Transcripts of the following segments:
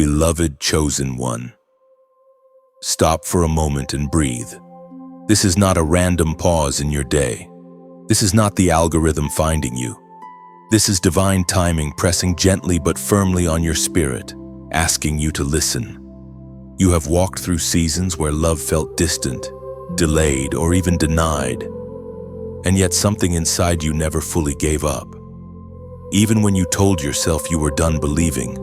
Beloved chosen one. Stop for a moment and breathe. This is not a random pause in your day. This is not the algorithm finding you. This is divine timing pressing gently but firmly on your spirit, asking you to listen. You have walked through seasons where love felt distant, delayed, or even denied, and yet something inside you never fully gave up. Even when you told yourself you were done believing,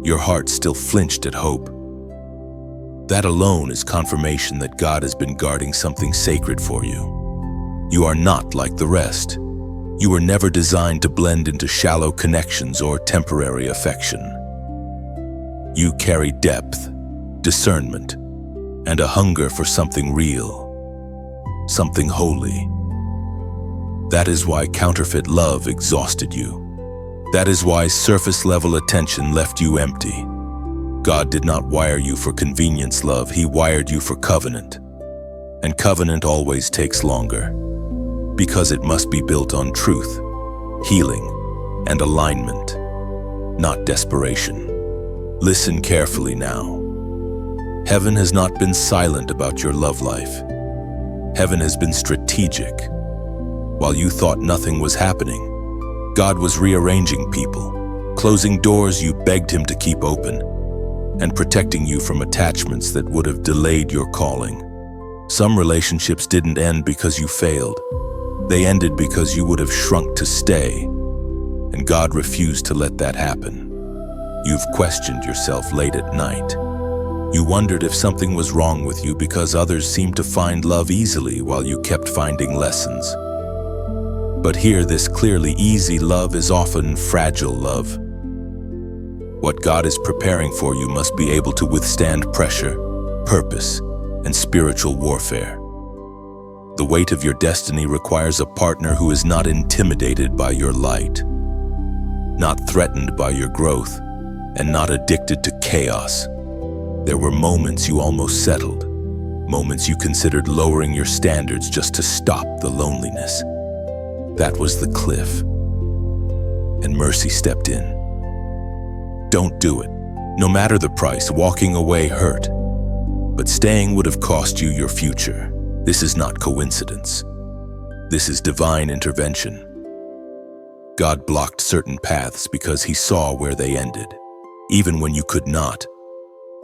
your heart still flinched at hope. That alone is confirmation that God has been guarding something sacred for you. You are not like the rest. You were never designed to blend into shallow connections or temporary affection. You carry depth, discernment, and a hunger for something real, something holy. That is why counterfeit love exhausted you. That is why surface-level attention left you empty. God did not wire you for convenience love, He wired you for covenant. And covenant always takes longer, because it must be built on truth, healing, and alignment, not desperation. Listen carefully now. Heaven has not been silent about your love life. Heaven has been strategic. While you thought nothing was happening, God was rearranging people, closing doors you begged Him to keep open, and protecting you from attachments that would have delayed your calling. Some relationships didn't end because you failed. They ended because you would have shrunk to stay, and God refused to let that happen. You've questioned yourself late at night. You wondered if something was wrong with you because others seemed to find love easily while you kept finding lessons. But hear this clearly: easy love is often fragile love. What God is preparing for you must be able to withstand pressure, purpose, and spiritual warfare. The weight of your destiny requires a partner who is not intimidated by your light, not threatened by your growth, and not addicted to chaos. There were moments you almost settled, moments you considered lowering your standards just to stop the loneliness. That was the cliff, and mercy stepped in. Don't do it. No matter the price, walking away hurt, but staying would have cost you your future. This is not coincidence. This is divine intervention. God blocked certain paths because He saw where they ended, even when you could not.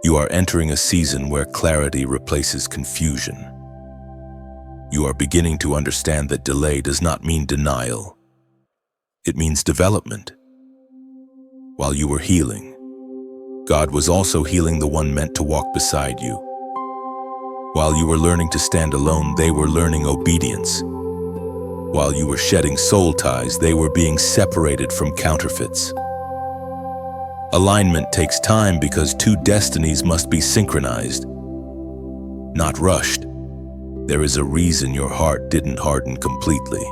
You are entering a season where clarity replaces confusion. You are beginning to understand that delay does not mean denial. It means development. While you were healing, God was also healing the one meant to walk beside you. While you were learning to stand alone, they were learning obedience. While you were shedding soul ties, they were being separated from counterfeits. Alignment takes time because two destinies must be synchronized, not rushed. There is a reason your heart didn't harden completely.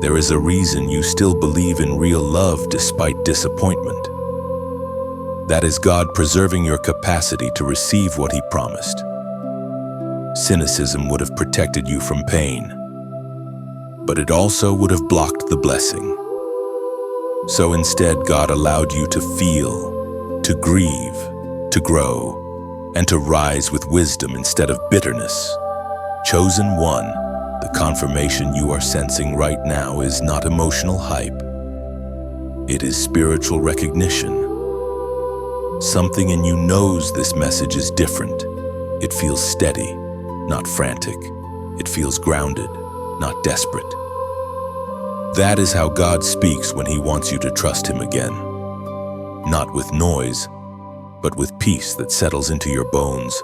There is a reason you still believe in real love despite disappointment. That is God preserving your capacity to receive what He promised. Cynicism would have protected you from pain, but it also would have blocked the blessing. So instead, God allowed you to feel, to grieve, to grow, and to rise with wisdom instead of bitterness. Chosen one, the confirmation you are sensing right now is not emotional hype. It is spiritual recognition. Something in you knows this message is different. It feels steady, not frantic. It feels grounded, not desperate. That is how God speaks when He wants you to trust Him again. Not with noise, but with peace that settles into your bones,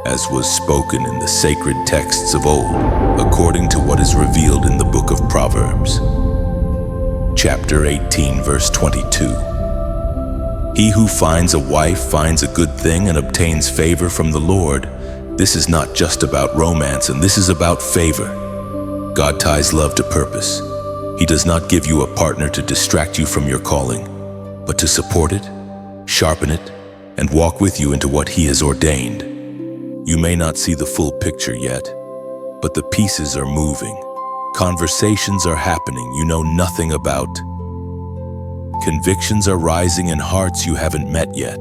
as was spoken in the sacred texts of old, according to what is revealed in the book of Proverbs. Chapter 18, verse 22. He who finds a wife finds a good thing and obtains favor from the Lord. This is not just about romance, and this is about favor. God ties love to purpose. He does not give you a partner to distract you from your calling, but to support it, sharpen it, and walk with you into what He has ordained. You may not see the full picture yet, but the pieces are moving. Conversations are happening you know nothing about. Convictions are rising in hearts you haven't met yet.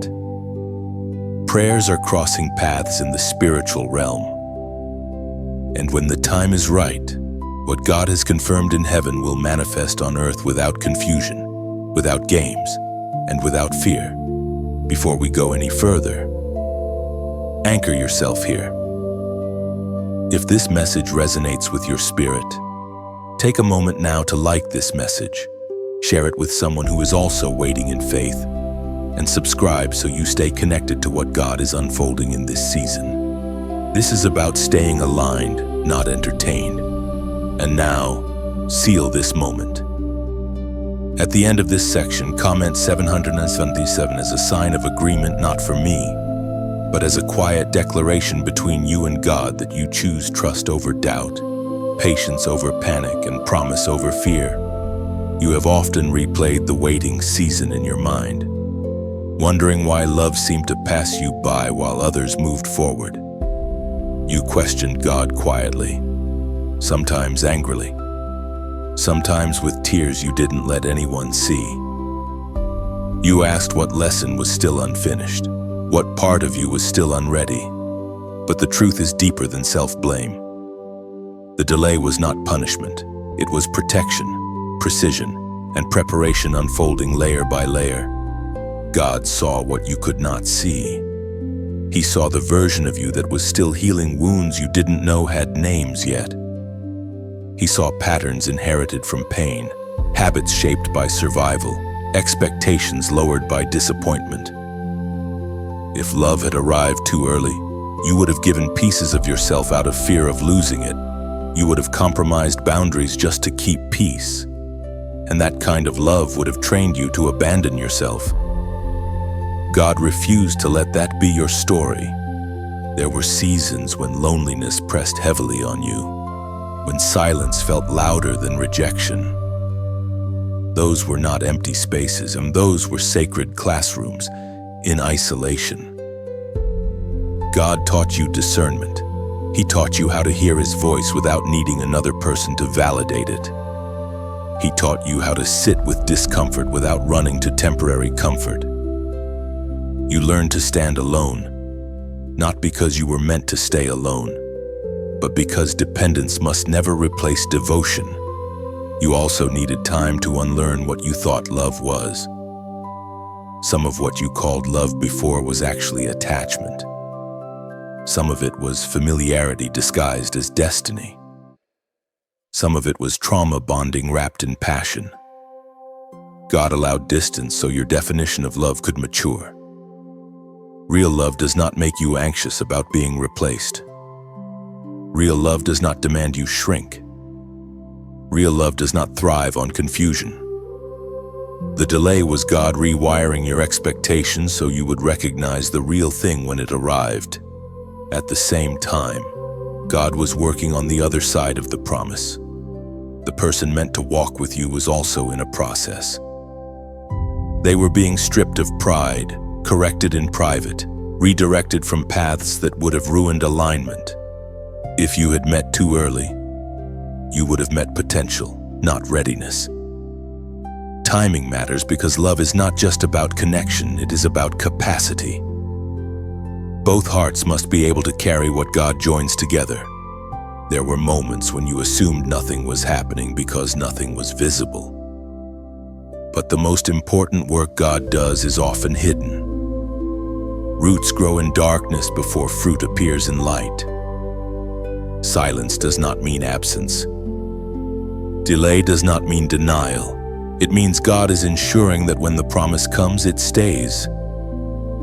Prayers are crossing paths in the spiritual realm. And when the time is right, what God has confirmed in heaven will manifest on earth without confusion, without games, and without fear. Before we go any further, anchor yourself here. If this message resonates with your spirit, take a moment now to like this message, share it with someone who is also waiting in faith, and subscribe so you stay connected to what God is unfolding in this season. This is about staying aligned, not entertained. And now, seal this moment. At the end of this section, comment 777 as a sign of agreement, not for me, but as a quiet declaration between you and God that you choose trust over doubt, patience over panic, and promise over fear. You have often replayed the waiting season in your mind, wondering why love seemed to pass you by while others moved forward. You questioned God quietly, sometimes angrily, sometimes with tears you didn't let anyone see. You asked what lesson was still unfinished, what part of you was still unready. But the truth is deeper than self-blame. The delay was not punishment. It was protection, precision, and preparation unfolding layer by layer. God saw what you could not see. He saw the version of you that was still healing wounds you didn't know had names yet. He saw patterns inherited from pain, habits shaped by survival, expectations lowered by disappointment. If love had arrived too early, you would have given pieces of yourself out of fear of losing it. You would have compromised boundaries just to keep peace. And that kind of love would have trained you to abandon yourself. God refused to let that be your story. There were seasons when loneliness pressed heavily on you, when silence felt louder than rejection. Those were not empty spaces, and those were sacred classrooms in isolation. God taught you discernment. He taught you how to hear His voice without needing another person to validate it. He taught you how to sit with discomfort without running to temporary comfort. You learned to stand alone, not because you were meant to stay alone, but because dependence must never replace devotion. You also needed time to unlearn what you thought love was. Some of what you called love before was actually attachment. Some of it was familiarity disguised as destiny. Some of it was trauma bonding wrapped in passion. God allowed distance so your definition of love could mature. Real love does not make you anxious about being replaced. Real love does not demand you shrink. Real love does not thrive on confusion. The delay was God rewiring your expectations so you would recognize the real thing when it arrived. At the same time, God was working on the other side of the promise. The person meant to walk with you was also in a process. They were being stripped of pride, corrected in private, redirected from paths that would have ruined alignment. If you had met too early, you would have met potential, not readiness. Timing matters because love is not just about connection, it is about capacity. Both hearts must be able to carry what God joins together. There were moments when you assumed nothing was happening because nothing was visible. But the most important work God does is often hidden. Roots grow in darkness before fruit appears in light. Silence does not mean absence. Delay does not mean denial. It means God is ensuring that when the promise comes, it stays.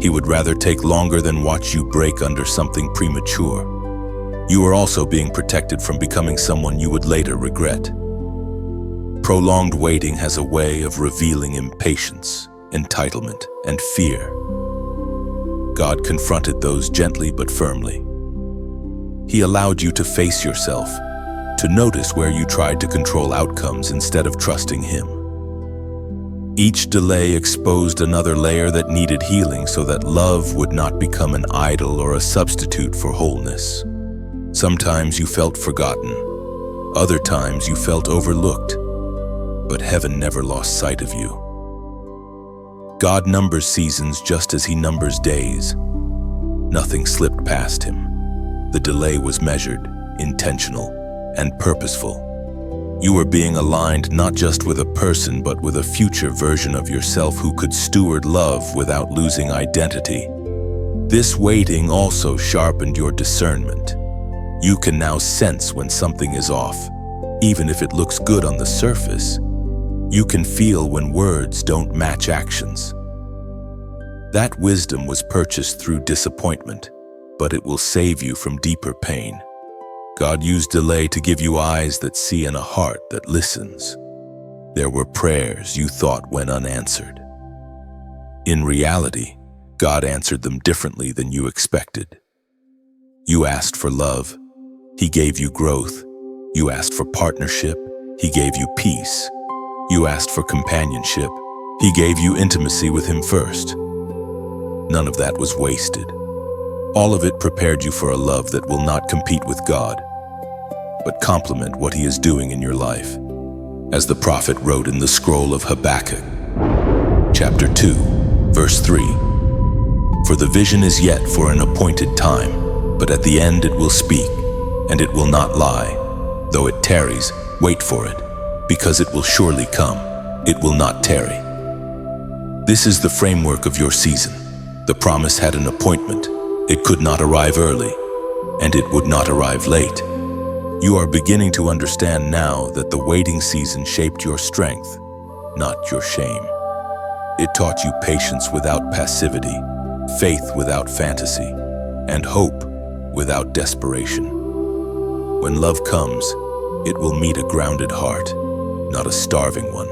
He would rather take longer than watch you break under something premature. You are also being protected from becoming someone you would later regret. Prolonged waiting has a way of revealing impatience, entitlement, and fear. God confronted those gently but firmly. He allowed you to face yourself, to notice where you tried to control outcomes instead of trusting Him. Each delay exposed another layer that needed healing so that love would not become an idol or a substitute for wholeness. Sometimes you felt forgotten. Other times you felt overlooked. But heaven never lost sight of you. God numbers seasons just as He numbers days. Nothing slipped past Him. The delay was measured, intentional, and purposeful. You were being aligned not just with a person, but with a future version of yourself who could steward love without losing identity. This waiting also sharpened your discernment. You can now sense when something is off, even if it looks good on the surface. You can feel when words don't match actions. That wisdom was purchased through disappointment, but it will save you from deeper pain. God used delay to give you eyes that see and a heart that listens. There were prayers you thought went unanswered. In reality, God answered them differently than you expected. You asked for love, He gave you growth. You asked for partnership, He gave you peace. You asked for companionship, He gave you intimacy with Him first. None of that was wasted. All of it prepared you for a love that will not compete with God, but complement what He is doing in your life. As the prophet wrote in the scroll of Habakkuk, chapter 2, verse 3, "For the vision is yet for an appointed time, but at the end it will speak, and it will not lie. Though it tarries, wait for it, because it will surely come, it will not tarry." This is the framework of your season. The promise had an appointment. It could not arrive early, and it would not arrive late. You are beginning to understand now that the waiting season shaped your strength, not your shame. It taught you patience without passivity, faith without fantasy, and hope without desperation. When love comes, it will meet a grounded heart, not a starving one.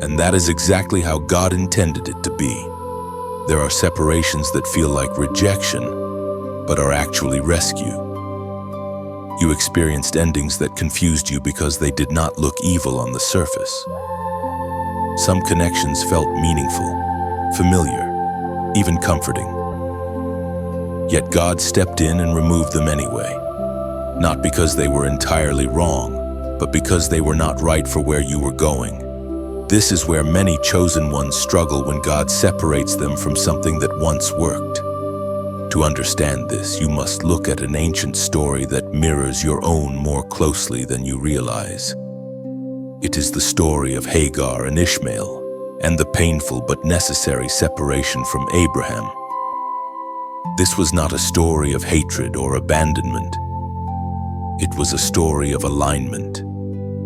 And that is exactly how God intended it to be. There are separations that feel like rejection, but are actually rescue. You experienced endings that confused you because they did not look evil on the surface. Some connections felt meaningful, familiar, even comforting. Yet God stepped in and removed them anyway. Not because they were entirely wrong, but because they were not right for where you were going. This is where many chosen ones struggle when God separates them from something that once worked. To understand this, you must look at an ancient story that mirrors your own more closely than you realize. It is the story of Hagar and Ishmael, and the painful but necessary separation from Abraham. This was not a story of hatred or abandonment. It was a story of alignment.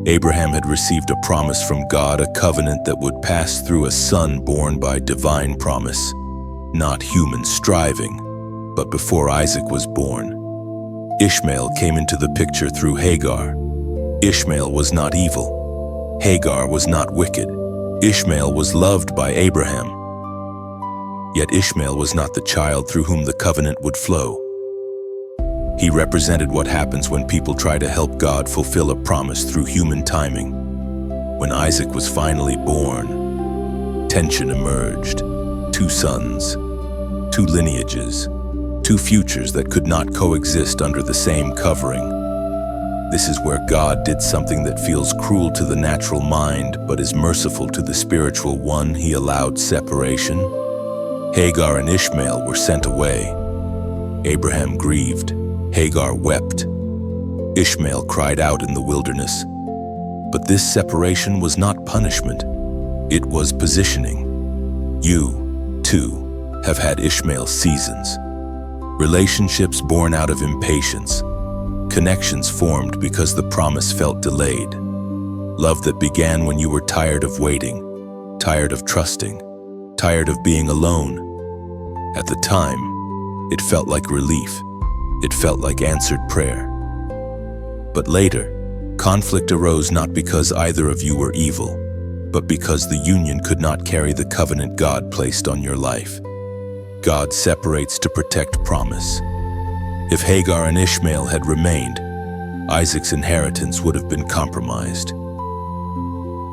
Abraham had received a promise from God, a covenant that would pass through a son born by divine promise, not human striving. But before Isaac was born, Ishmael came into the picture through Hagar. Ishmael was not evil. Hagar was not wicked. Ishmael was loved by Abraham. Yet Ishmael was not the child through whom the covenant would flow. He represented what happens when people try to help God fulfill a promise through human timing. When Isaac was finally born, tension emerged. Two sons, two lineages, two futures that could not coexist under the same covering. This is where God did something that feels cruel to the natural mind but is merciful to the spiritual one. He allowed separation. Hagar and Ishmael were sent away. Abraham grieved. Hagar wept. Ishmael cried out in the wilderness. But this separation was not punishment. It was positioning. You, too, have had Ishmael seasons. Relationships born out of impatience. Connections formed because the promise felt delayed. Love that began when you were tired of waiting, tired of trusting, tired of being alone. At the time, it felt like relief. It felt like answered prayer. But later, conflict arose not because either of you were evil, but because the union could not carry the covenant God placed on your life. God separates to protect promise. If Hagar and Ishmael had remained, Isaac's inheritance would have been compromised.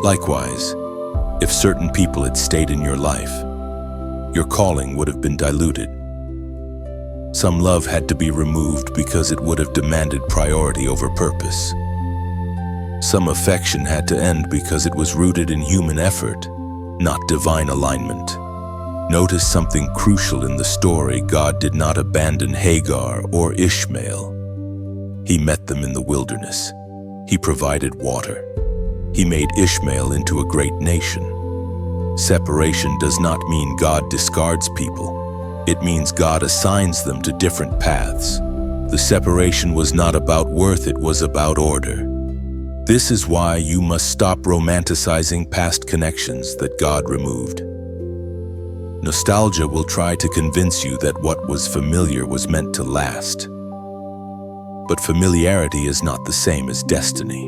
Likewise, if certain people had stayed in your life, your calling would have been diluted. Some love had to be removed because it would have demanded priority over purpose. Some affection had to end because it was rooted in human effort, not divine alignment. Notice something crucial in the story. God did not abandon Hagar or Ishmael. He met them in the wilderness. He provided water. He made Ishmael into a great nation. Separation does not mean God discards people. It means God assigns them to different paths. The separation was not about worth, it was about order. This is why you must stop romanticizing past connections that God removed. Nostalgia will try to convince you that what was familiar was meant to last. But familiarity is not the same as destiny.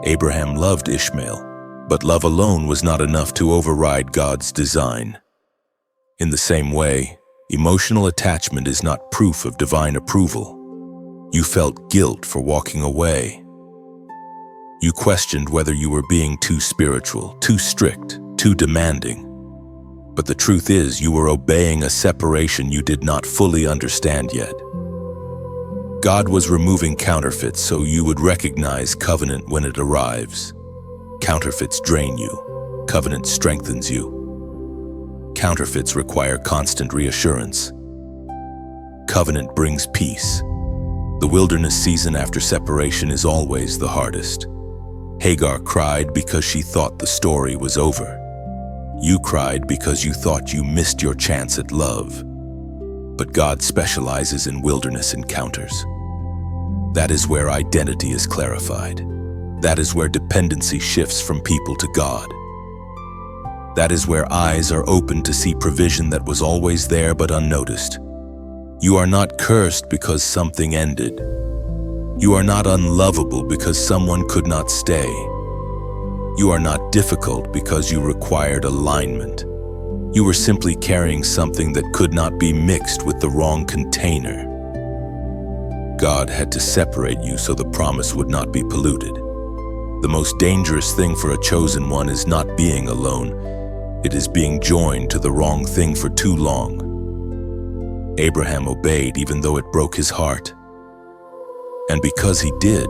Abraham loved Ishmael, but love alone was not enough to override God's design. In the same way, emotional attachment is not proof of divine approval. You felt guilt for walking away. You questioned whether you were being too spiritual, too strict, too demanding. But the truth is, you were obeying a separation you did not fully understand yet. God was removing counterfeits so you would recognize covenant when it arrives. Counterfeits drain you. Covenant strengthens you. Counterfeits require constant reassurance. Covenant brings peace. The wilderness season after separation is always the hardest. Hagar cried because she thought the story was over. You cried because you thought you missed your chance at love. But God specializes in wilderness encounters. That is where identity is clarified. That is where dependency shifts from people to God. That is where eyes are opened to see provision that was always there but unnoticed. You are not cursed because something ended. You are not unlovable because someone could not stay. You are not difficult because you required alignment. You were simply carrying something that could not be mixed with the wrong container. God had to separate you so the promise would not be polluted. The most dangerous thing for a chosen one is not being alone. It is being joined to the wrong thing for too long. Abraham obeyed even though it broke his heart. And because he did,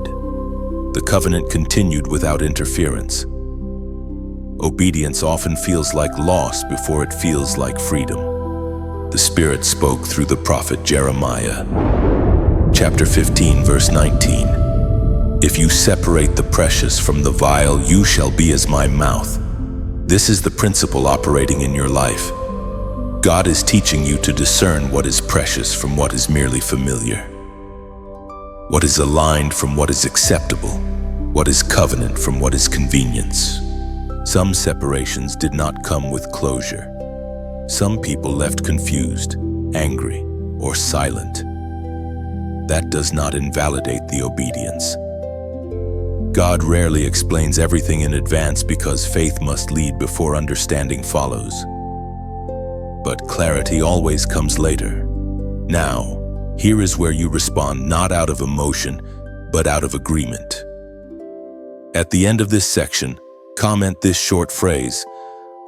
the covenant continued without interference. Obedience often feels like loss before it feels like freedom. The Spirit spoke through the prophet Jeremiah. Chapter 15, verse 19. If you separate the precious from the vile, you shall be as my mouth. This is the principle operating in your life. God is teaching you to discern what is precious from what is merely familiar. What is aligned from what is acceptable. What is covenant from what is convenience. Some separations did not come with closure. Some people left confused, angry, or silent. That does not invalidate the obedience. God rarely explains everything in advance because faith must lead before understanding follows. But clarity always comes later. Now, here is where you respond not out of emotion, but out of agreement. At the end of this section, comment this short phrase: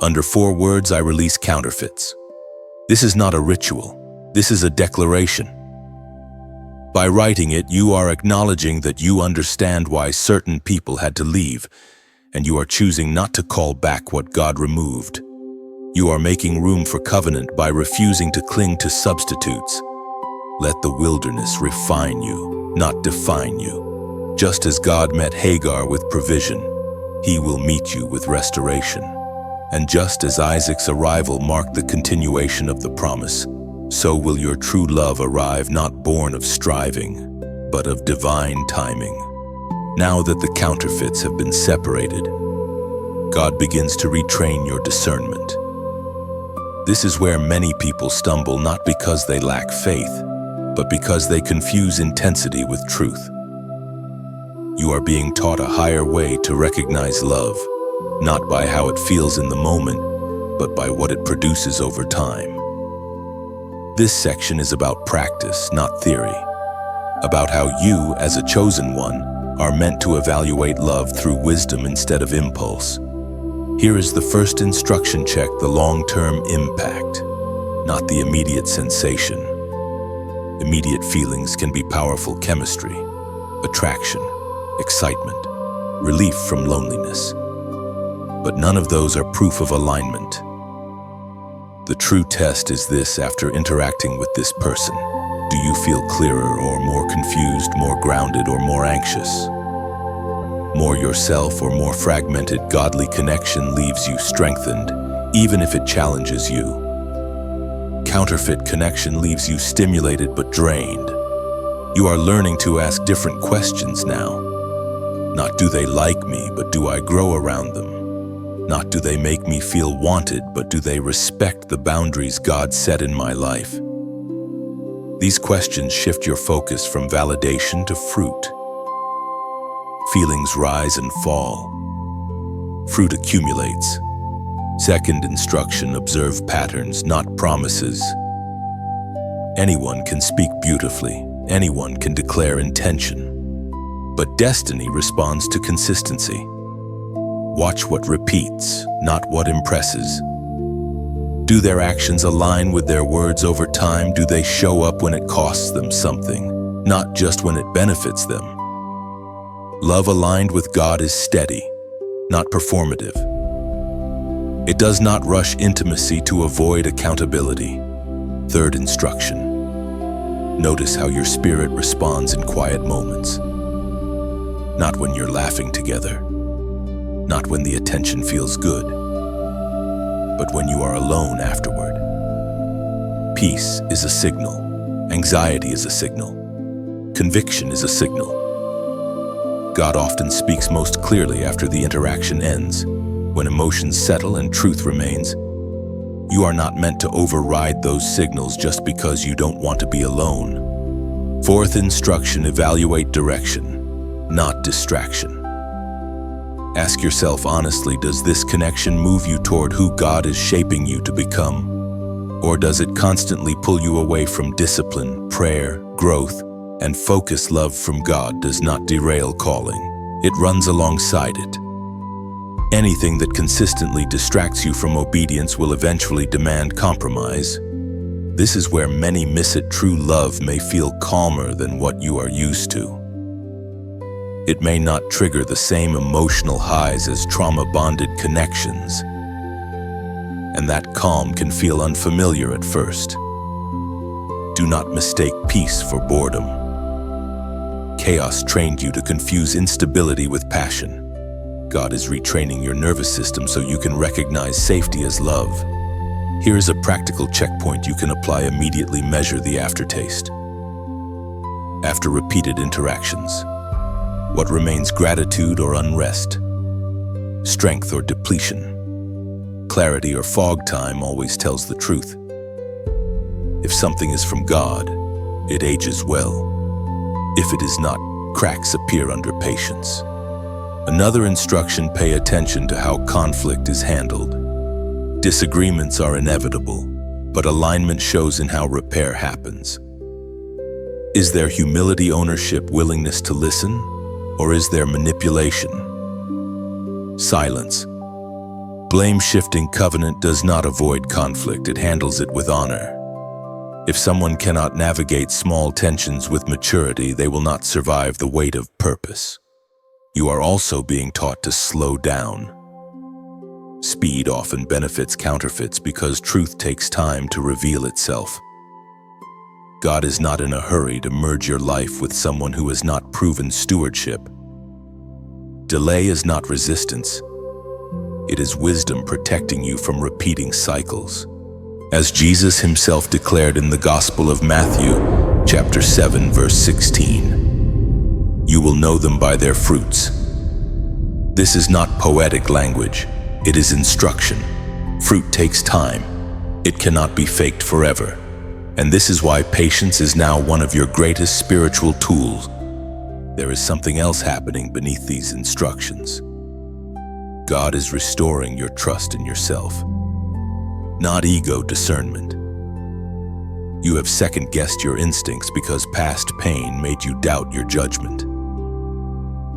under 4 words I release counterfeits. This is not a ritual. This is a declaration. By writing it, you are acknowledging that you understand why certain people had to leave, and you are choosing not to call back what God removed. You are making room for covenant by refusing to cling to substitutes. Let the wilderness refine you, not define you. Just as God met Hagar with provision, He will meet you with restoration. And just as Isaac's arrival marked the continuation of the promise, so will your true love arrive, not born of striving, but of divine timing. Now that the counterfeits have been separated, God begins to retrain your discernment. This is where many people stumble, not because they lack faith, but because they confuse intensity with truth. You are being taught a higher way to recognize love, not by how it feels in the moment, but by what it produces over time. This section is about practice, not theory, about how you, as a chosen one, are meant to evaluate love through wisdom instead of impulse. Here is the first instruction: check the long-term impact, not the immediate sensation. Immediate feelings can be powerful chemistry, attraction, excitement, relief from loneliness. but none of those are proof of alignment. The true test is this: after interacting with this person, do you feel clearer or more confused, more grounded or more anxious? More yourself or more fragmented? Godly connection leaves you strengthened, even if it challenges you. Counterfeit connection leaves you stimulated but drained. You are learning to ask different questions now. Not do they like me, but do I grow around them? Not do they make me feel wanted, but do they respect the boundaries God set in my life? These questions shift your focus from validation to fruit. Feelings rise and fall. Fruit accumulates. Second instruction: observe patterns, not promises. Anyone can speak beautifully. Anyone can declare intention. But destiny responds to consistency. Watch what repeats, not what impresses. Do their actions align with their words over time? Do they show up when it costs them something, not just when it benefits them? Love aligned with God is steady, not performative. It does not rush intimacy to avoid accountability. Third instruction: notice how your spirit responds in quiet moments. Not when you're laughing together, not when the attention feels good, but when you are alone afterward. Peace is a signal. Anxiety is a signal. Conviction is a signal. God often speaks most clearly after the interaction ends, when emotions settle and truth remains. You are not meant to override those signals just because you don't want to be alone. Fourth instruction: evaluate direction, not distraction. Ask yourself honestly, does this connection move you toward who God is shaping you to become? Or does it constantly pull you away from discipline, prayer, growth, and focus? Love from God does not derail calling. It runs alongside it. Anything that consistently distracts you from obedience will eventually demand compromise. This is where many miss it. True love may feel calmer than what you are used to. It may not trigger the same emotional highs as trauma-bonded connections, and that calm can feel unfamiliar at first. Do not mistake peace for boredom. Chaos trained you to confuse instability with passion. God is retraining your nervous system so you can recognize safety as love. Here is a practical checkpoint you can apply immediately. Measure the aftertaste. After repeated interactions, what remains: gratitude or unrest? Strength or depletion? Clarity or fog? Time always tells the truth. If something is from God, it ages well. If it is not, cracks appear under patience. Another instruction: pay attention to how conflict is handled. Disagreements are inevitable, but alignment shows in how repair happens. Is there humility, ownership, willingness to listen? Or is there manipulation? Silence. Blame-shifting covenant does not avoid conflict, it handles it with honor. If someone cannot navigate small tensions with maturity, they will not survive the weight of purpose. You are also being taught to slow down. Speed often benefits counterfeits because truth takes time to reveal itself. God is not in a hurry to merge your life with someone who has not proven stewardship. Delay is not resistance. It is wisdom protecting you from repeating cycles. As Jesus himself declared in the Gospel of Matthew, chapter 7, verse 16, "You will know them by their fruits." This is not poetic language. It is instruction. Fruit takes time. It cannot be faked forever. And this is why patience is now one of your greatest spiritual tools. There is something else happening beneath these instructions. God is restoring your trust in yourself, not ego discernment. You have second-guessed your instincts because past pain made you doubt your judgment.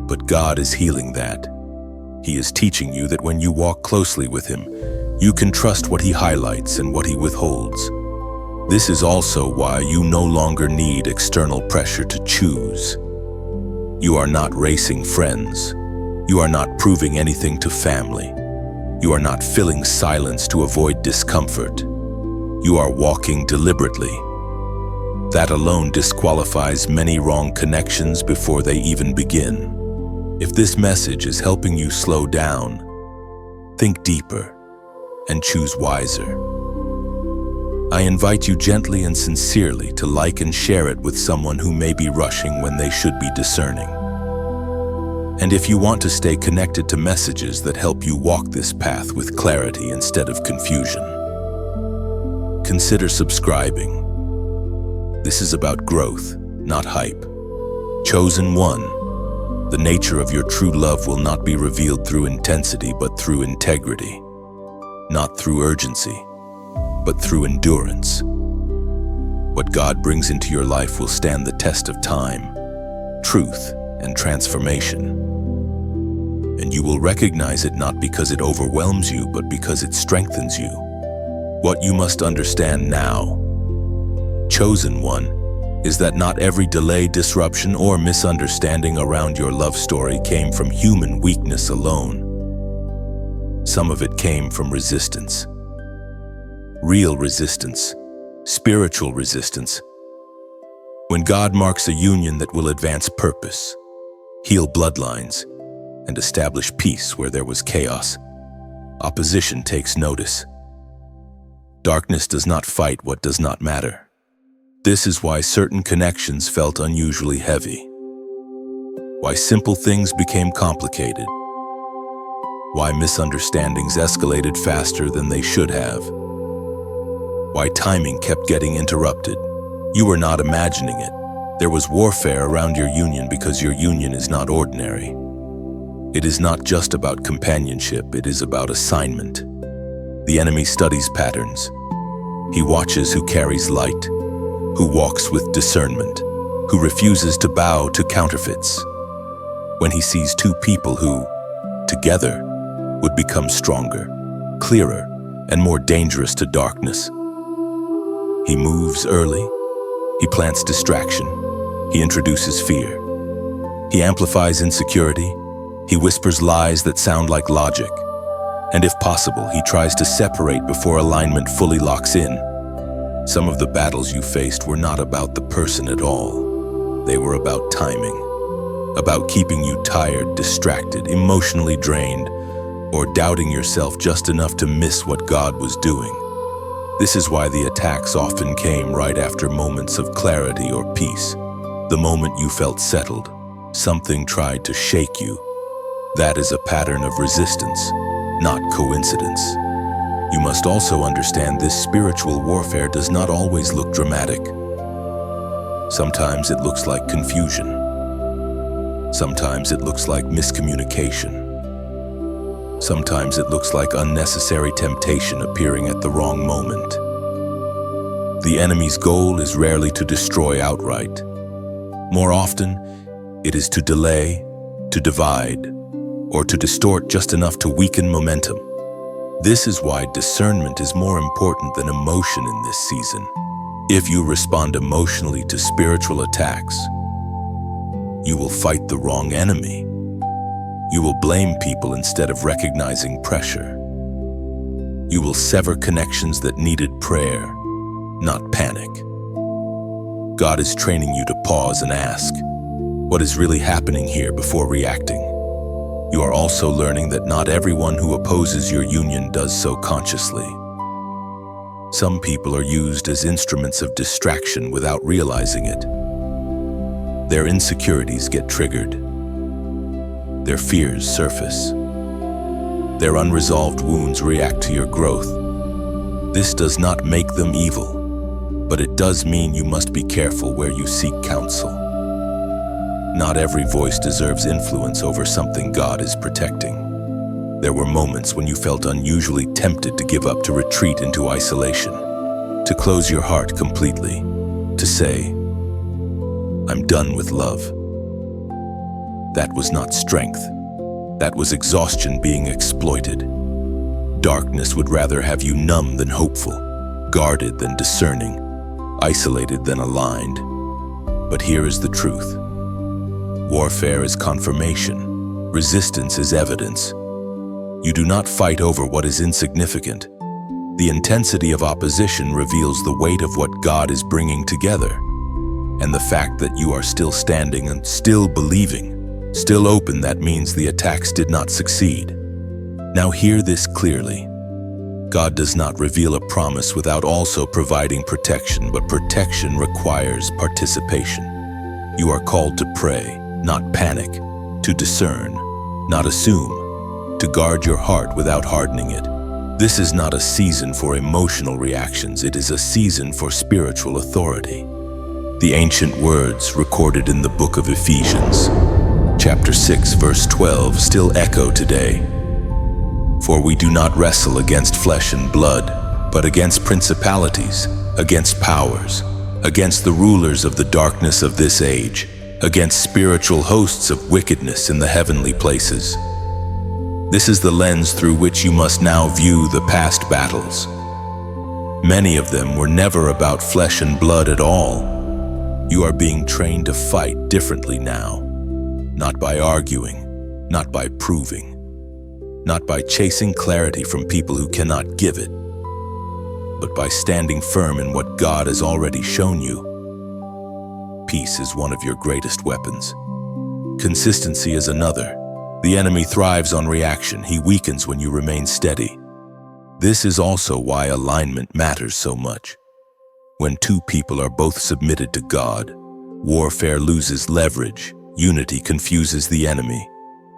But God is healing that. He is teaching you that when you walk closely with Him, you can trust what He highlights and what He withholds. This is also why you no longer need external pressure to choose. You are not racing friends. You are not proving anything to family. You are not filling silence to avoid discomfort. You are walking deliberately. That alone disqualifies many wrong connections before they even begin. If this message is helping you slow down, think deeper and choose wiser. I invite you gently and sincerely to like and share it with someone who may be rushing when they should be discerning. And if you want to stay connected to messages that help you walk this path with clarity instead of confusion, consider subscribing. This is about growth, not hype. Chosen one, the nature of your true love will not be revealed through intensity but through integrity, not through urgency, but through endurance. What God brings into your life will stand the test of time, truth, and transformation. And you will recognize it not because it overwhelms you, but because it strengthens you. What you must understand now, chosen one, is that not every delay, disruption, or misunderstanding around your love story came from human weakness alone. Some of it came from resistance. Real resistance, spiritual resistance. When God marks a union that will advance purpose, heal bloodlines, and establish peace where there was chaos, opposition takes notice. Darkness does not fight what does not matter. This is why certain connections felt unusually heavy, why simple things became complicated, why misunderstandings escalated faster than they should have, why timing kept getting interrupted. You were not imagining it. There was warfare around your union because your union is not ordinary. It is not just about companionship, it is about assignment. The enemy studies patterns. He watches who carries light, who walks with discernment, who refuses to bow to counterfeits. When he sees two people who, together, would become stronger, clearer, and more dangerous to darkness, he moves early, he plants distraction, he introduces fear, he amplifies insecurity, he whispers lies that sound like logic, and if possible, he tries to separate before alignment fully locks in. Some of the battles you faced were not about the person at all. They were about timing, about keeping you tired, distracted, emotionally drained, or doubting yourself just enough to miss what God was doing. This is why the attacks often came right after moments of clarity or peace. The moment you felt settled, something tried to shake you. That is a pattern of resistance, not coincidence. You must also understand this spiritual warfare does not always look dramatic. Sometimes it looks like confusion. Sometimes it looks like miscommunication. Sometimes it looks like unnecessary temptation appearing at the wrong moment. The enemy's goal is rarely to destroy outright. More often, it is to delay, to divide, or to distort just enough to weaken momentum. This is why discernment is more important than emotion in this season. If you respond emotionally to spiritual attacks, you will fight the wrong enemy. You will blame people instead of recognizing pressure. You will sever connections that needed prayer, not panic. God is training you to pause and ask, what is really happening here before reacting? You are also learning that not everyone who opposes your union does so consciously. Some people are used as instruments of distraction without realizing it. Their insecurities get triggered. Their fears surface. Their unresolved wounds react to your growth. This does not make them evil, but it does mean you must be careful where you seek counsel. Not every voice deserves influence over something God is protecting. There were moments when you felt unusually tempted to give up, to retreat into isolation, to close your heart completely, to say, I'm done with love. That was not strength. That was exhaustion being exploited. Darkness would rather have you numb than hopeful, guarded than discerning, isolated than aligned. But here is the truth. Warfare is confirmation. Resistance is evidence. You do not fight over what is insignificant. The intensity of opposition reveals the weight of what God is bringing together, and the fact that you are still standing and still believing, still open, that means the attacks did not succeed. Now hear this clearly. God does not reveal a promise without also providing protection, but protection requires participation. You are called to pray, not panic, to discern, not assume, to guard your heart without hardening it. This is not a season for emotional reactions, it is a season for spiritual authority. The ancient words recorded in the book of Ephesians, chapter 6, verse 12, still echo today. For we do not wrestle against flesh and blood, but against principalities, against powers, against the rulers of the darkness of this age, against spiritual hosts of wickedness in the heavenly places. This is the lens through which you must now view the past battles. Many of them were never about flesh and blood at all. You are being trained to fight differently now, not by arguing, not by proving, not by chasing clarity from people who cannot give it, but by standing firm in what God has already shown you. Peace is one of your greatest weapons. Consistency is another. The enemy thrives on reaction. He weakens when you remain steady. This is also why alignment matters so much. When two people are both submitted to God, warfare loses leverage, unity confuses the enemy,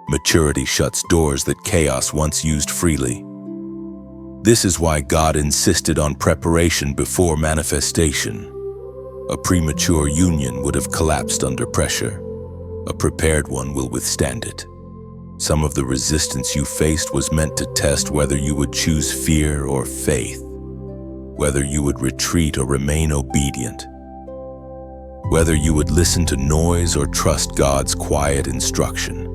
maturity shuts doors that chaos once used freely. This is why God insisted on preparation before manifestation. A premature union would have collapsed under pressure. A prepared one will withstand it. Some of the resistance you faced was meant to test whether you would choose fear or faith, whether you would retreat or remain obedient, whether you would listen to noise or trust God's quiet instruction.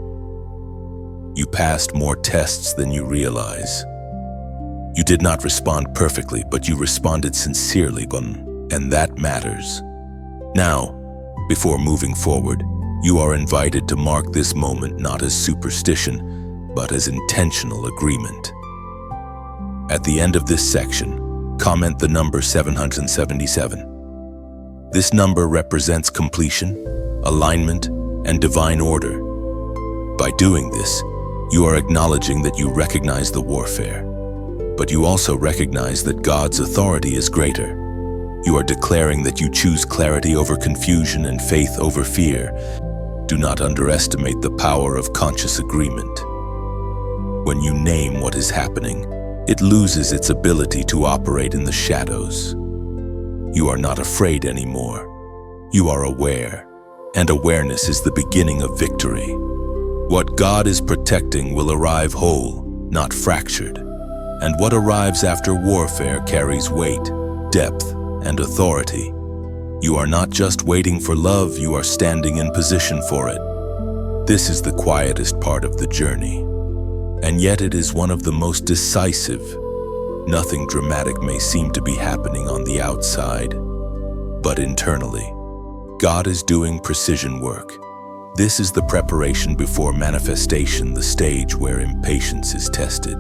You passed more tests than you realize. You did not respond perfectly, but you responded sincerely, and that matters. Now, before moving forward, you are invited to mark this moment not as superstition, but as intentional agreement. At the end of this section, comment the number 777. This number represents completion, alignment, and divine order. By doing this, you are acknowledging that you recognize the warfare, but you also recognize that God's authority is greater. You are declaring that you choose clarity over confusion and faith over fear. Do not underestimate the power of conscious agreement. When you name what is happening, it loses its ability to operate in the shadows. You are not afraid anymore. You are aware, and awareness is the beginning of victory. What God is protecting will arrive whole, not fractured. And what arrives after warfare carries weight, depth, and authority. You are not just waiting for love, you are standing in position for it. This is the quietest part of the journey, and yet it is one of the most decisive. Nothing dramatic may seem to be happening on the outside, but internally, God is doing precision work. This is the preparation before manifestation, the stage where impatience is tested,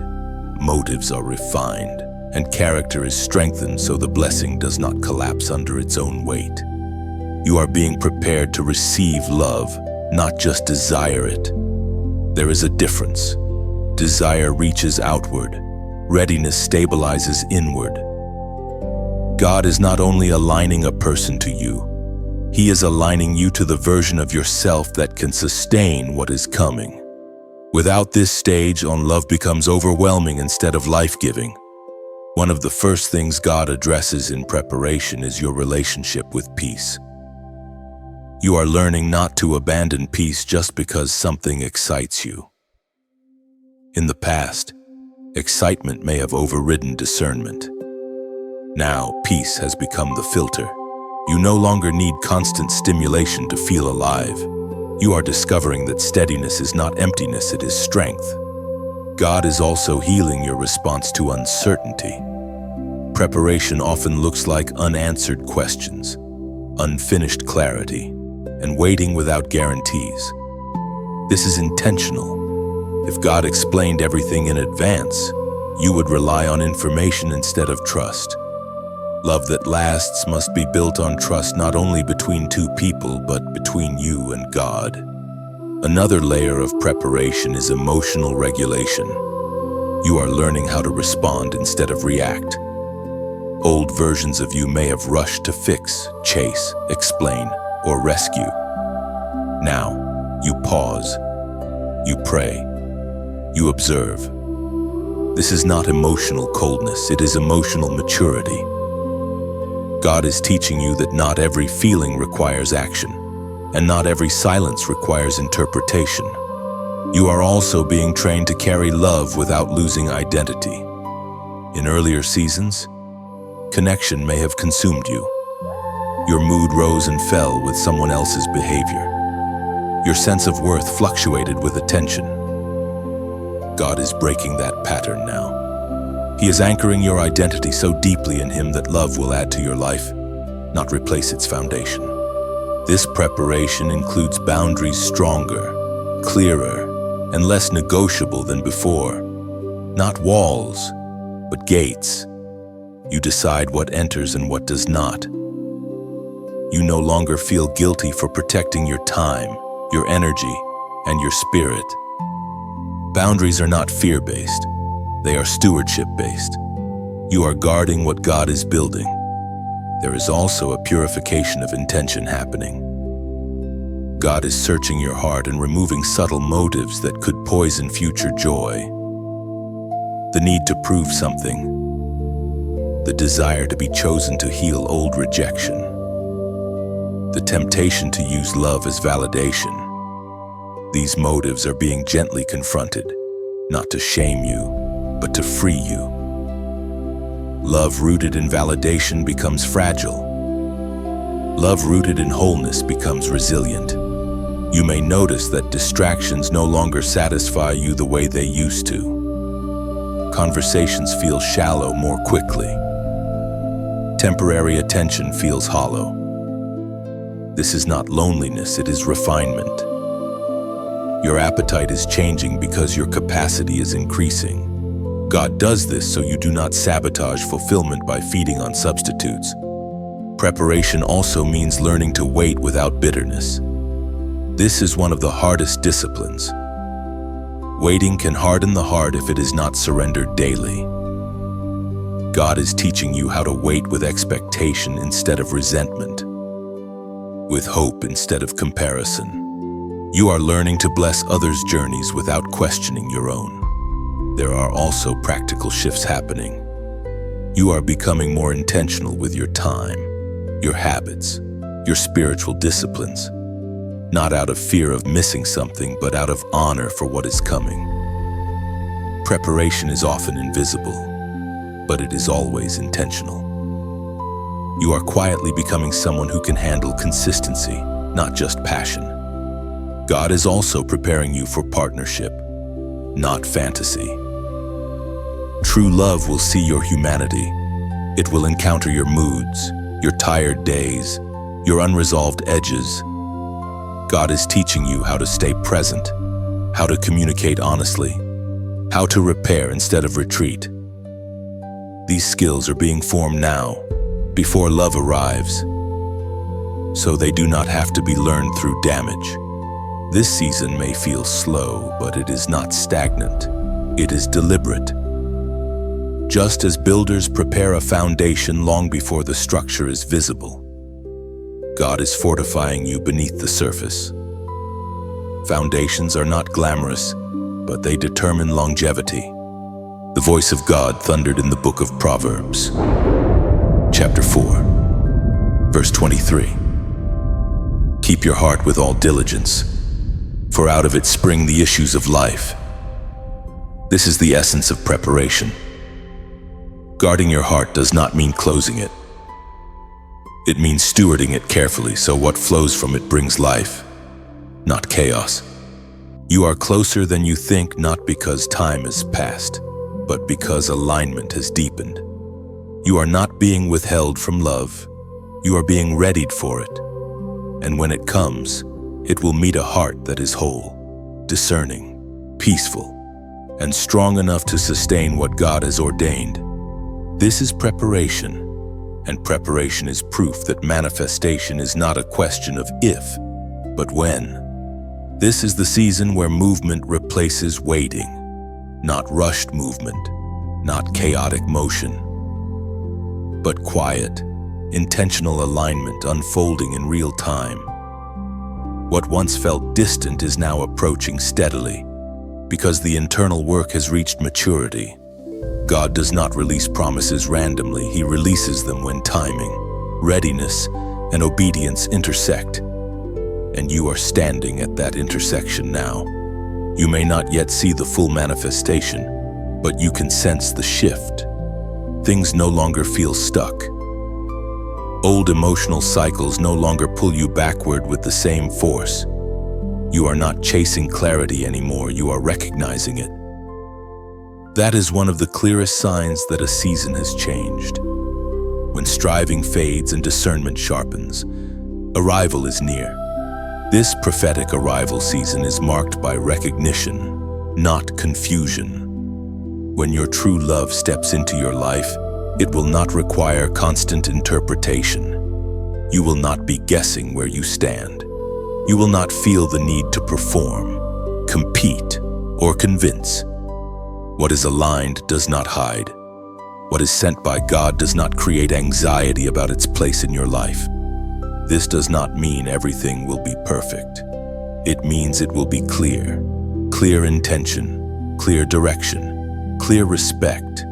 motives are refined, and character is strengthened so the blessing does not collapse under its own weight. You are being prepared to receive love, not just desire it. There is a difference. Desire reaches outward. Readiness stabilizes inward. God is not only aligning a person to you, He is aligning you to the version of yourself that can sustain what is coming. Without this stage, love becomes overwhelming instead of life-giving. One of the first things God addresses in preparation is your relationship with peace. You are learning not to abandon peace just because something excites you. In the past, excitement may have overridden discernment. Now, peace has become the filter. You no longer need constant stimulation to feel alive. You are discovering that steadiness is not emptiness, it is strength. God is also healing your response to uncertainty. Preparation often looks like unanswered questions, unfinished clarity, and waiting without guarantees. This is intentional. If God explained everything in advance, you would rely on information instead of trust. Love that lasts must be built on trust not only between two people, but between you and God. Another layer of preparation is emotional regulation. You are learning how to respond instead of react. Old versions of you may have rushed to fix, chase, explain, or rescue. Now, you pause, you pray, you observe. This is not emotional coldness, it is emotional maturity. God is teaching you that not every feeling requires action, and not every silence requires interpretation. You are also being trained to carry love without losing identity. In earlier seasons, connection may have consumed you. Your mood rose and fell with someone else's behavior. Your sense of worth fluctuated with attention. God is breaking that pattern now. He is anchoring your identity so deeply in Him that love will add to your life, not replace its foundation. This preparation includes boundaries stronger, clearer, and less negotiable than before. Not walls, but gates. You decide what enters and what does not. You no longer feel guilty for protecting your time, your energy, and your spirit. Boundaries are not fear-based. They are stewardship-based. You are guarding what God is building. There is also a purification of intention happening. God is searching your heart and removing subtle motives that could poison future joy. The need to prove something. The desire to be chosen to heal old rejection. The temptation to use love as validation. These motives are being gently confronted, not to shame you, but to free you. Love rooted in validation becomes fragile. Love rooted in wholeness becomes resilient. You may notice that distractions no longer satisfy you the way they used to. Conversations feel shallow more quickly. Temporary attention feels hollow. This is not loneliness, it is refinement. Your appetite is changing because your capacity is increasing. God does this so you do not sabotage fulfillment by feeding on substitutes. Preparation also means learning to wait without bitterness. This is one of the hardest disciplines. Waiting can harden the heart if it is not surrendered daily. God is teaching you how to wait with expectation instead of resentment, with hope instead of comparison. You are learning to bless others' journeys without questioning your own. There are also practical shifts happening. You are becoming more intentional with your time, your habits, your spiritual disciplines, not out of fear of missing something, but out of honor for what is coming. Preparation is often invisible, but it is always intentional. You are quietly becoming someone who can handle consistency, not just passion. God is also preparing you for partnership, not fantasy. True love will see your humanity. It will encounter your moods, your tired days, your unresolved edges. God is teaching you how to stay present, how to communicate honestly, how to repair instead of retreat. These skills are being formed now, before love arrives, so they do not have to be learned through damage. This season may feel slow, but it is not stagnant. It is deliberate. Just as builders prepare a foundation long before the structure is visible, God is fortifying you beneath the surface. Foundations are not glamorous, but they determine longevity. The voice of God thundered in the book of Proverbs, chapter 4, verse 23. Keep your heart with all diligence, for out of it spring the issues of life. This is the essence of preparation. Guarding your heart does not mean closing it. It means stewarding it carefully so what flows from it brings life, not chaos. You are closer than you think, not because time has passed, but because alignment has deepened. You are not being withheld from love. You are being readied for it. And when it comes, it will meet a heart that is whole, discerning, peaceful, and strong enough to sustain what God has ordained. This is preparation, and preparation is proof that manifestation is not a question of if, but when. This is the season where movement replaces waiting, not rushed movement, not chaotic motion, but quiet, intentional alignment unfolding in real time. What once felt distant is now approaching steadily, because the internal work has reached maturity. God does not release promises randomly. He releases them when timing, readiness, and obedience intersect. And you are standing at that intersection now. You may not yet see the full manifestation, but you can sense the shift. Things no longer feel stuck. Old emotional cycles no longer pull you backward with the same force. You are not chasing clarity anymore, you are recognizing it. That is one of the clearest signs that a season has changed. When striving fades and discernment sharpens, arrival is near. This prophetic arrival season is marked by recognition, not confusion. When your true love steps into your life, it will not require constant interpretation. You will not be guessing where you stand. You will not feel the need to perform, compete, or convince. What is aligned does not hide. What is sent by God does not create anxiety about its place in your life. This does not mean everything will be perfect. It means it will be clear. Clear intention, clear direction, clear respect.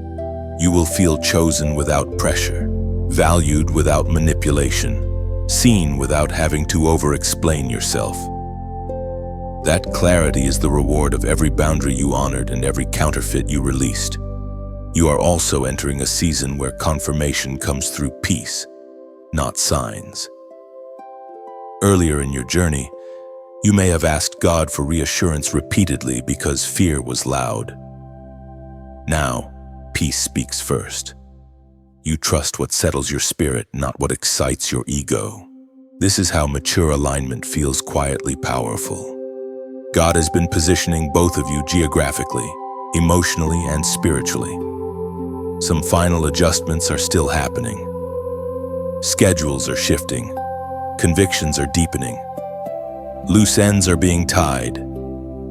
You will feel chosen without pressure, valued without manipulation, seen without having to over-explain yourself. That clarity is the reward of every boundary you honored and every counterfeit you released. You are also entering a season where confirmation comes through peace, not signs. Earlier in your journey, you may have asked God for reassurance repeatedly because fear was loud. Now, peace speaks first. You trust what settles your spirit, not what excites your ego. This is how mature alignment feels quietly powerful. God has been positioning both of you geographically, emotionally, and spiritually. Some final adjustments are still happening. Schedules are shifting. Convictions are deepening. Loose ends are being tied.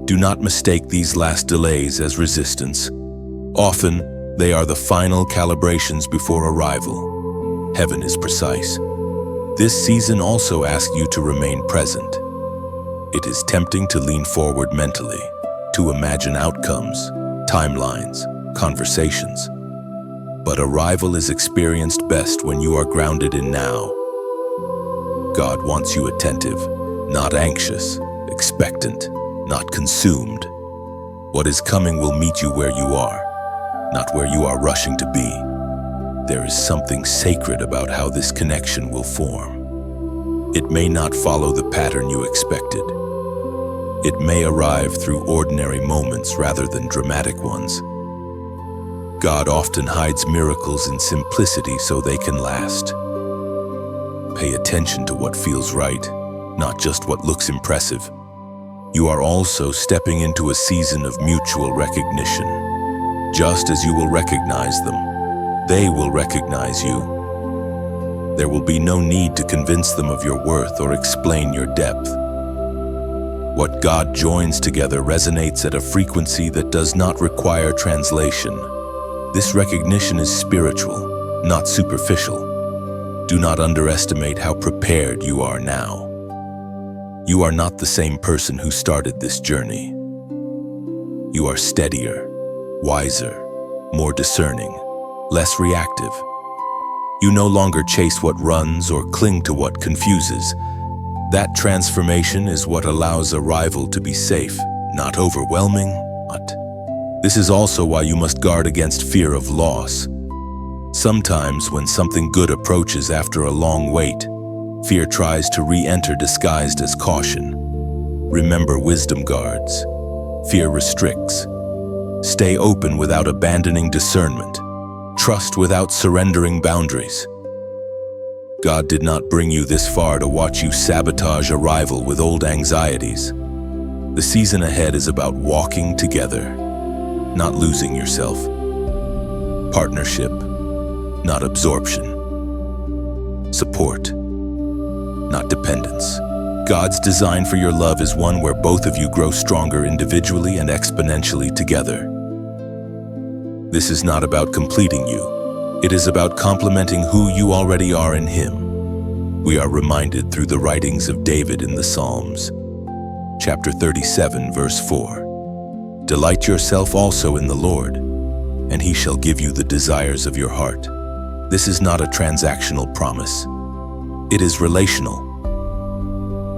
Do not mistake these last delays as resistance. Often, they are the final calibrations before arrival. Heaven is precise. This season also asks you to remain present. It is tempting to lean forward mentally, to imagine outcomes, timelines, conversations. But arrival is experienced best when you are grounded in now. God wants you attentive, not anxious, expectant, not consumed. What is coming will meet you where you are, not where you are rushing to be. There is something sacred about how this connection will form. It may not follow the pattern you expected. It may arrive through ordinary moments rather than dramatic ones. God often hides miracles in simplicity so they can last. Pay attention to what feels right, not just what looks impressive. You are also stepping into a season of mutual recognition. Just as you will recognize them, they will recognize you. There will be no need to convince them of your worth or explain your depth. What God joins together resonates at a frequency that does not require translation. This recognition is spiritual, not superficial. Do not underestimate how prepared you are now. You are not the same person who started this journey. You are steadier, wiser, more discerning, less reactive. You no longer chase what runs or cling to what confuses. That transformation is what allows arrival to be safe, not overwhelming. This is also why you must guard against fear of loss. Sometimes when something good approaches after a long wait, fear tries to re-enter disguised as caution. Remember, wisdom guards. Fear restricts. Stay open without abandoning discernment. Trust without surrendering boundaries. God did not bring you this far to watch you sabotage arrival with old anxieties. The season ahead is about walking together. not losing yourself. Partnership, not absorption. Support, not dependence. God's design for your love is one where both of you grow stronger individually and exponentially together. This is not about completing you. It is about complementing who you already are in Him. We are reminded through the writings of David in the Psalms. Chapter 37, verse 4. Delight yourself also in the Lord, and He shall give you the desires of your heart. This is not a transactional promise. It is relational.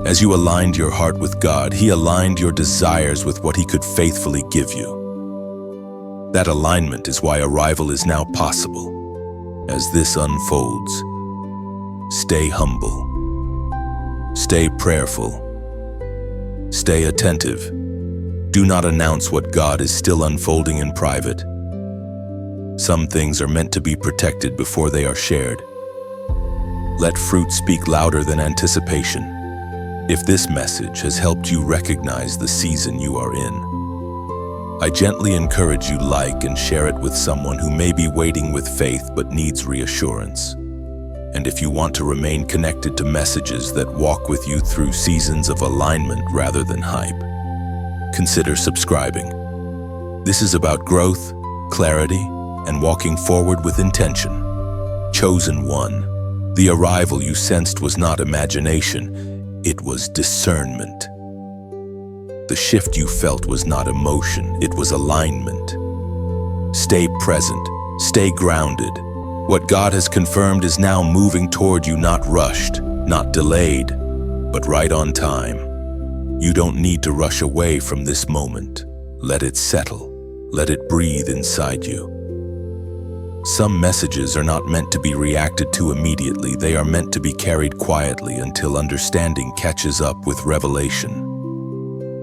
As you aligned your heart with God, He aligned your desires with what He could faithfully give you. That alignment is why arrival is now possible. As this unfolds, stay humble, stay prayerful, stay attentive. Do not announce what God is still unfolding in private. Some things are meant to be protected before they are shared. Let fruit speak louder than anticipation. If this message has helped you recognize the season you are in, I gently encourage you to like and share it with someone who may be waiting with faith but needs reassurance. And if you want to remain connected to messages that walk with you through seasons of alignment rather than hype, consider subscribing. This is about growth, clarity, and walking forward with intention. Chosen one, the arrival you sensed was not imagination, it was discernment. The shift you felt was not emotion, it was alignment. Stay present, stay grounded. What God has confirmed is now moving toward you, not rushed, not delayed, but right on time. You don't need to rush away from this moment. Let it settle. Let it breathe inside you. Some messages are not meant to be reacted to immediately. They are meant to be carried quietly until understanding catches up with revelation.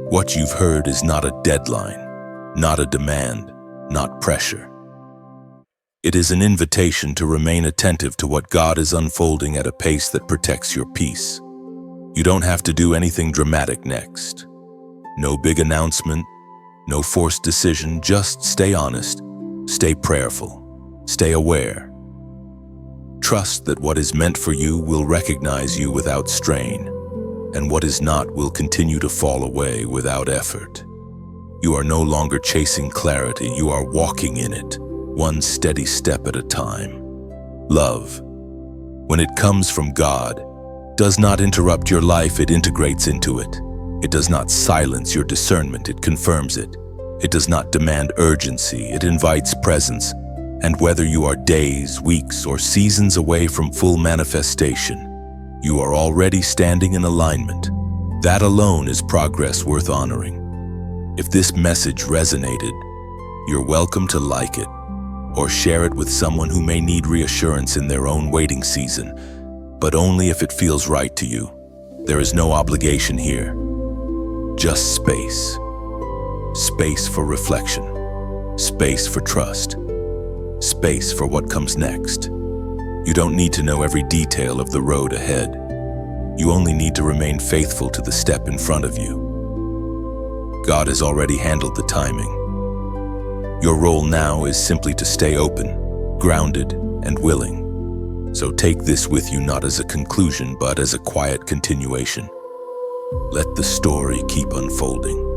What you've heard is not a deadline, not a demand, not pressure. It is an invitation to remain attentive to what God is unfolding at a pace that protects your peace. You don't have to do anything dramatic next. No big announcement, no forced decision, just stay honest, stay prayerful. Stay aware. Trust that what is meant for you will recognize you without strain, and what is not will continue to fall away without effort. You are no longer chasing clarity, you are walking in it, one steady step at a time. Love, when it comes from God, does not interrupt your life, it integrates into it. It does not silence your discernment, it confirms it. It does not demand urgency, it invites presence. And whether you are days, weeks, or seasons away from full manifestation, you are already standing in alignment. That alone is progress worth honoring. If this message resonated, you're welcome to like it or share it with someone who may need reassurance in their own waiting season, but only if it feels right to you. There is no obligation here, just space. Space for reflection, space for trust. Space for what comes next. You don't need to know every detail of the road ahead. You only need to remain faithful to the step in front of you. God has already handled the timing. Your role now is simply to stay open, grounded, and willing. So take this with you not as a conclusion, but as a quiet continuation. Let the story keep unfolding.